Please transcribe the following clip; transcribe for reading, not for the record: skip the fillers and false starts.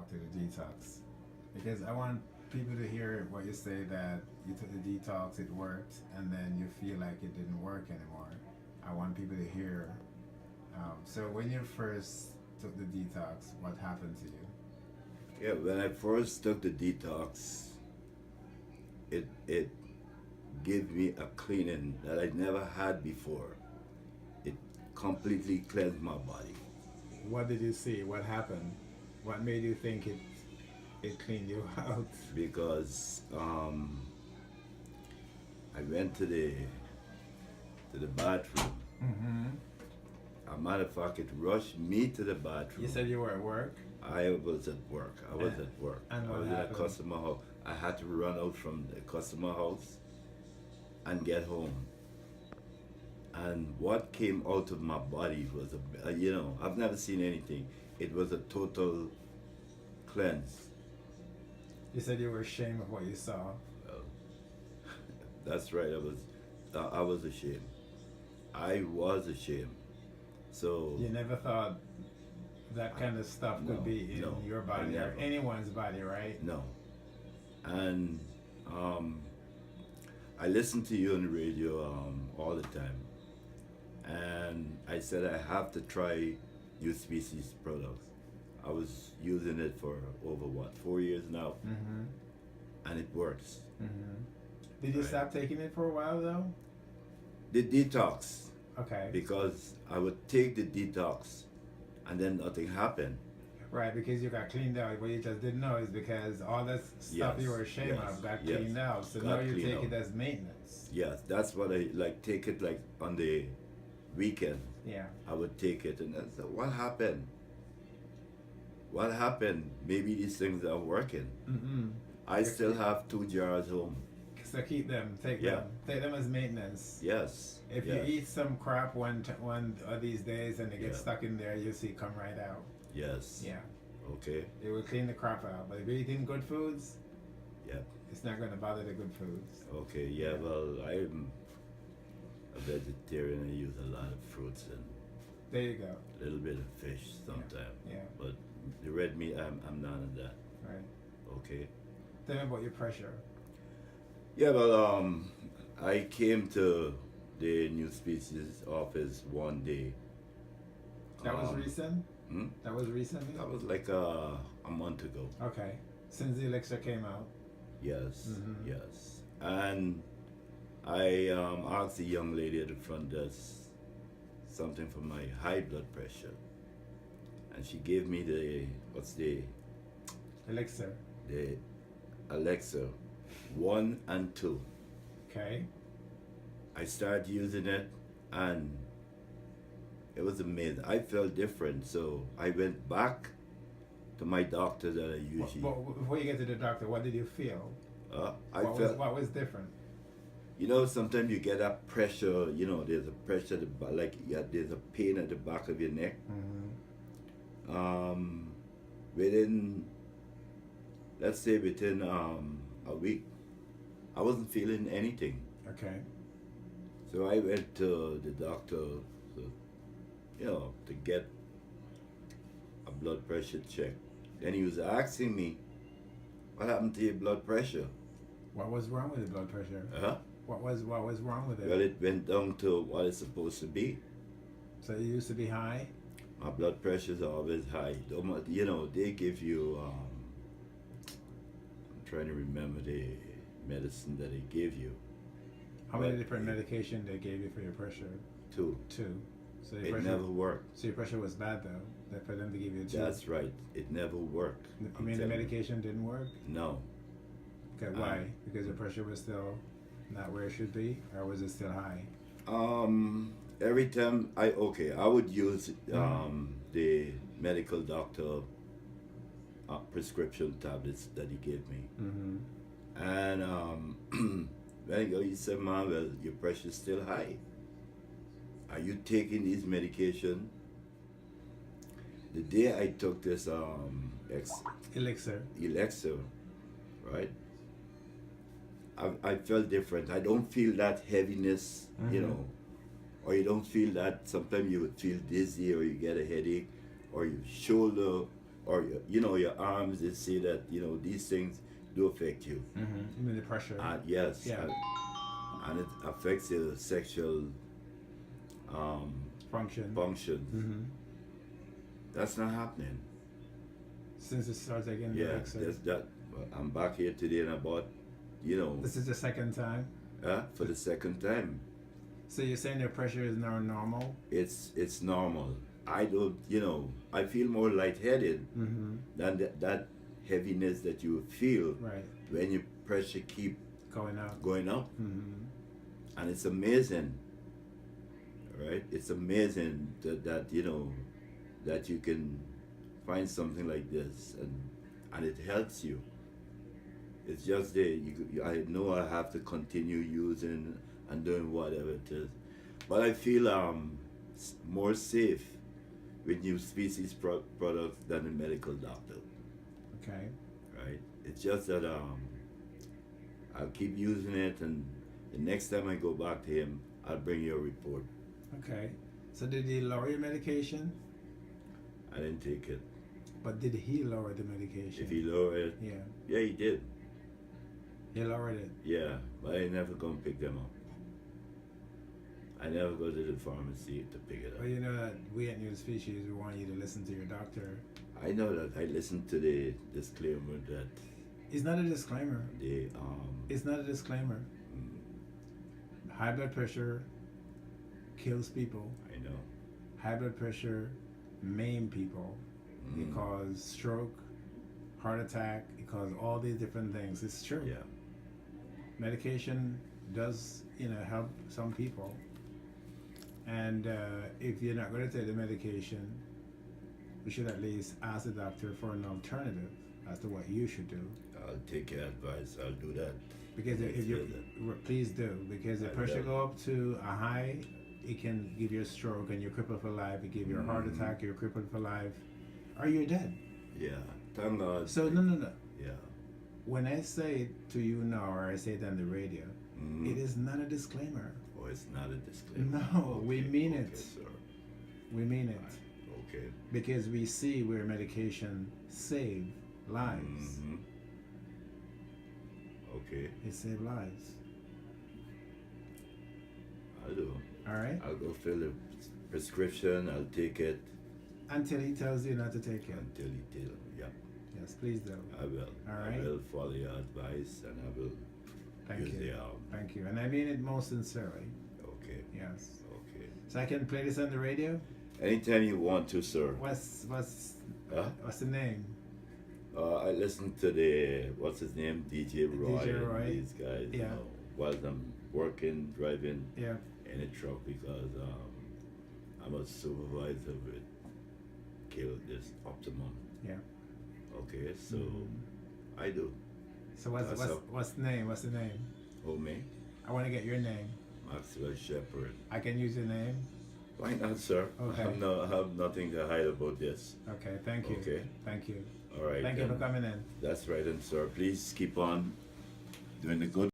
talk to the detox, because I want people to hear what you say, that you took the detox, it worked, and then you feel like it didn't work anymore. I want people to hear. So when you first took the detox, what happened to you? Yeah, when I first took the detox, it gave me a cleaning that I never had before. It completely cleansed my body What did you see? What happened? What made you think it cleaned you out? because I went to the bathroom. Mm-hmm. A matter of fact, it rushed me to the bathroom. You said you were at work. I was at work. I was at work. And I what was in a happened? customer house. I had to run out from the customer house and get home. And what came out of my body was I've never seen anything. It was a total cleanse. You said you were ashamed of what you saw. That's right. I was ashamed. I was ashamed. So You never thought that kind of stuff could be in your body or anyone's body, right? no. And I listen to you on the radio all the time. And I said I have to try NuSpecies products. I was using it for over 4 years now, Mm-hmm. and it works. Mm-hmm. Did you Right. stop taking it for a while though? The detox, Okay. because I would take the detox, and then nothing happened. Right, because you got cleaned out. What you just didn't know is because all that stuff Yes, you were ashamed yes, of got yes. cleaned out. So Got now you cleaned take out. it as maintenance. Yes, that's what I like. Take it like on the weekend. Yeah. I would take it, and I said, "What happened? What happened? Maybe these things are working." Mm-mm. I still have 2 jars home. So keep them. Take Yeah. them. Take them as maintenance. Yes. If yes, you eat some crap one of these days and it gets Yeah. stuck in there, you'll see it come right out. Yes. Yeah. Okay. It will clean the crap out. But if you're eating good foods, Yeah. it's not going to bother the good foods. Okay. Yeah. Well, I'm a vegetarian. I use a lot of fruits and There you go. a little bit of fish sometimes. Yeah. But the red meat, I'm none of that. Right. Okay. Tell me about your pressure. Yeah. Well, I came to the NuSpecies office one day. That was recent? Hmm? That was recently? That was like a month ago. Okay. Since the elixir came out. Yes, Mhm. yes. And I asked the young lady at the front desk something for my high blood pressure. And she gave me the Elixir. Alexa 1 and 2. Okay. I started using it and it was amazing. I felt different, so I went back to my doctor that I usually. But before you get to the doctor, what did you feel? What was different? Sometimes you get that pressure. There's a pressure at the back, there's a pain at the back of your neck. Mm-hmm. Within a week, I wasn't feeling anything. Okay. So I went to the doctor, to get a blood pressure check. Then he was asking me, "What happened to your blood pressure?" What was wrong with the blood pressure? Huh? What was wrong with it? Well, it went down to what it's supposed to be. So it used to be high? My blood pressure's always high. They give you, I'm trying to remember the medicine that they gave you. How many But different medication they gave you for your pressure? 2. 2. So your It pressure, never worked. so your pressure was bad though. That for them to give you 2. That's right. It never worked. You I'm mean the telling you. medication didn't work? No. Okay, why? Because your pressure was still not where it should be, or was it still high? Every time I would use the medical doctor prescription tablets that he gave me. Mm-hmm. And when I go, he said, "Man, well, your pressure's still high. Are you taking these medication?" The day I took this Elixir. elixir, right? I felt different. I don't feel that heaviness, or you don't feel that. Sometimes you would feel dizzy, or you get a headache, or your shoulder or your arms. They say that these things do affect you. Mm-hmm. You mean the pressure? Yes. Yeah. And it affects your sexual Function. functions. Mm-hmm. That's not happening. Since it starts again. Yeah, that's that. I'm back here today and I bought, This is the second time. for the second time. So you're saying your pressure is now normal? It's normal. I don't, I feel more lightheaded Mm-hmm. than that heaviness that you feel Right. when your pressure keep Going up. going up. Mm-hmm. And it's amazing, right? It's amazing that that you can find something like this and it helps you. It's just there. I know I have to continue using and doing whatever it is, but I feel more safe with NuSpecies products than a medical doctor. Okay. Right? It's just that I'll keep using it, and the next time I go back to him, I'll bring you a report. Okay. So did he lower your medication? I didn't take it. But did he lower the medication? If he lowered it, Yeah. he did. He lowered it. Yeah, but I never go and pick them up. I never go to the pharmacy to pick it up. Well, you know that we at NuSpecies, we want you to listen to your doctor. I know that. I listened to the disclaimer that It's not a disclaimer. they It's not a disclaimer. High blood pressure kills people. I know. High blood pressure maim people. It causes stroke, heart attack. It causes all these different things. It's true. Yeah. Medication does, help some people. And if you're not going to take the medication, we should at least ask the doctor for an alternative as to what you should do. I'll take your advice. I'll do that. Because if you please do, because the pressure go up to a high, it can give you a stroke and you're crippled for life. It give you a heart attack, you're crippled for life, or you're dead. Yeah. Thank God. So no. Yeah. When I say it to you now, or I say it on the radio, it is not a disclaimer. Oh, it's not a disclaimer. No, we mean it. Sir. We mean it. Okay. Because we see where medication save lives. Okay. It saved lives. I'll do. All right? I'll go fill the prescription. I'll take it Until he tells you not to take it. until he tells. Yeah. Yes, please do. I will. All I right. will follow your advice, and I will Thank use you. the Thank you. And I mean it most sincerely. Okay. Yes. Okay. So I can play this on the radio? Anytime you want to, sir. What's Huh? the name? I listen to what's his name, DJ Roy, DJ Roy. and these guys. Yeah. While I'm working, driving Yeah. in a truck because I'm a supervisor with Kill this Optimum. Yeah. Okay, so I do. So what's the name? What's the name? Oh, me? I want to get your name. Maxwell Shapherd. I can use your name? Why not, sir? Okay. I have nothing to hide about this. Okay, thank you. Okay. Thank you. All right. Thank you for then. coming in. That's right, and sir, please keep on doing the good